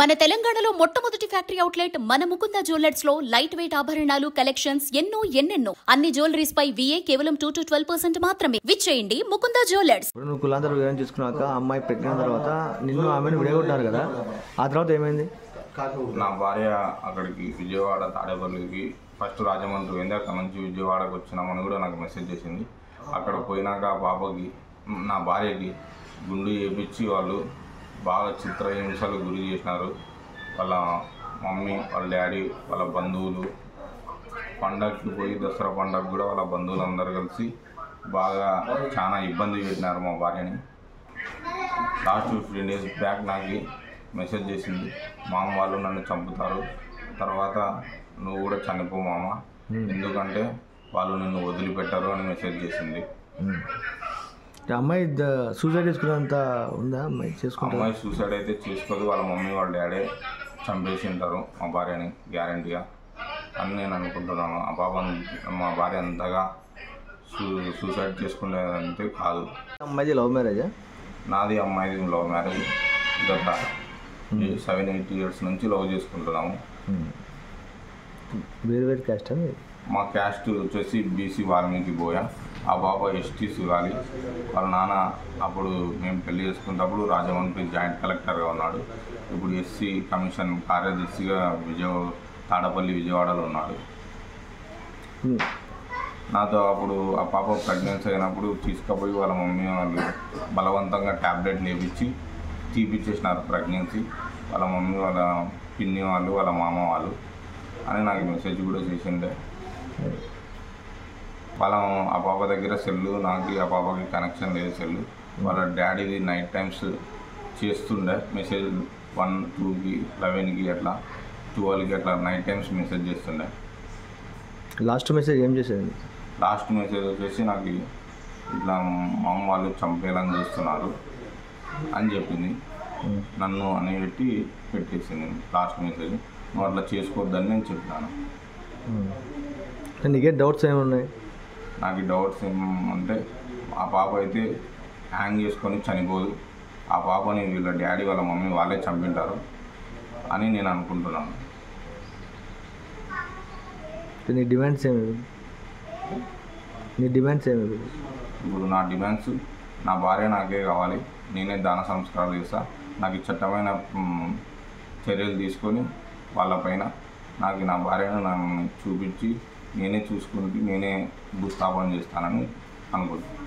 మన తెలంగాణలో మొట్టమొదటి ఫ్యాక్టరీ అవుట్లెట్ మన ముకుంద జ్యువెలర్స్ లో లైట్ వెయిట్ ఆభరణాలు కలెక్షన్స్ ఎన్నెన్నో అన్ని జ్యువెలరీస్ పై VA కేవలం 2 to 12% మాత్రమే. విచ్చేయండి ముకుంద జ్యువెలర్స్. నువ్వు కులాంతర వివాహం చేసుకున్నాక అమ్మాయి ప్రెగ్నెంట్ తర్వాత నిన్ను ఆమెను విడగొట్టారు కదా, ఆ తర్వాత ఏమైంది? నా భార్య అక్కడికి విజయవాడ తాడేపల్లికి ఫస్ట్ రాజమండ్రి పోయింది. అక్కడ నుంచి విజయవాడకు వచ్చినామని కూడా నాకు మెసేజ్ చేసింది. అక్కడ పోయినాక ఆ పాపకి నా భార్యకి గుండు చేయించి వాళ్ళు బాగా చిత్రహింసలు గురి చేసినారు. వాళ్ళ మమ్మీ, వాళ్ళ డాడీ, వాళ్ళ బంధువులు పండగకి పోయి దసరా పండగ కూడా వాళ్ళ బంధువులు అందరూ కలిసి బాగా చాలా ఇబ్బంది పెట్టినారు మా భార్యని. లాస్ట్ 15 days బ్యాక్ నాకు మెసేజ్ చేసింది, మామ వాళ్ళు నన్ను చంపుతారు, తర్వాత నువ్వు కూడా చనిపో మామ, ఎందుకంటే వాళ్ళు నిన్ను వదిలిపెట్టారు అని మెసేజ్ చేసింది. అమ్మాయి సూసైడ్ చేసుకున్నంత ఉందా? అమ్మాయి సూసైడ్ అయితే చేసుకోదు, వాళ్ళ మమ్మీ వాళ్ళ డాడీ చంపేసి ఉంటారు మా భార్యని గ్యారంటీగా అని నేను అనుకుంటున్నాను. ఆ పాప మా భార్య అంతగా సూసైడ్ చేసుకునేదంటే కాదు. అమ్మాయిది లవ్ మ్యారేజా? నాది అమ్మాయిది లవ్ మ్యారేజ్. గత 7-8 years నుంచి లవ్ చేసుకుంటున్నాము. వేరు క్యాస్ట్ అని? మా క్యాస్ట్ వచ్చేసి BC వాల్మీకి బోయ. ఆ బాబా ST సుగాలి. వాళ్ళ నాన్న అప్పుడు మేము పెళ్లి చేసుకున్నప్పుడు రాజమండ్రి జాయింట్ కలెక్టర్గా ఉన్నాడు. ఇప్పుడు SC కమిషన్ కార్యదర్శిగా తాడపల్లి విజయవాడలో ఉన్నాడు. నాతో అప్పుడు ఆ పాప ప్రెగ్నెన్సీ అయినప్పుడు తీసుకుపోయి వాళ్ళ మమ్మీ వాళ్ళు బలవంతంగా ట్యాబ్లెట్లు వేయించి తీపిచ్చేసినారు ప్రెగ్నెన్సీ. వాళ్ళ మమ్మీ, వాళ్ళ పిన్ని వాళ్ళు, వాళ్ళ మామ వాళ్ళు అని నాకు మెసేజ్ కూడా చేసిండే. వాళ్ళ ఆ పాప దగ్గర సెల్లు, నాకు ఆ పాపకి కనెక్షన్ లేదు సెల్లు. వాళ్ళ డాడీది నైట్ టైమ్స్ చేస్తుండే మెసేజ్ 1, 2కి 11కి అట్లా 12కి అట్లా నైట్ టైమ్స్ మెసేజ్ చేస్తుండే. లాస్ట్ మెసేజ్ ఏం చేసేది? లాస్ట్ మెసేజ్ వచ్చేసి నాకు ఇట్లా మామ వాళ్ళు చంపేయాలని చూస్తున్నారు అని చెప్పింది. నన్ను అని పెట్టేసింది లాస్ట్ మెసేజ్. నువ్వు అట్లా చేసుకోవద్దని నేను చెప్పాను. నీకే డౌట్స్ ఏమున్నాయి? నాకు డౌట్స్ ఏమంటే ఆ పాప అయితే హ్యాంగ్ చేసుకొని చనిపోదు, ఆ పాపని వీళ్ళ డాడీ, వాళ్ళ మమ్మీ వాళ్ళే చంపింటారు అని నేను అనుకుంటున్నాను. నీ డిమాండ్స్ ఏమి? ఇప్పుడు నా డిమాండ్స్, నా భార్య నాకే కావాలి, నేనే దాన సంస్కారాలు చేస్తా, నాకు చట్టమైన చర్యలు తీసుకొని వాళ్ళపైన నాకు నా భార్యను నన్ను చూపించి నేనే చూసుకుంటూ నేనే భూస్థాపన చేస్తానని అనుకుంటున్నాను.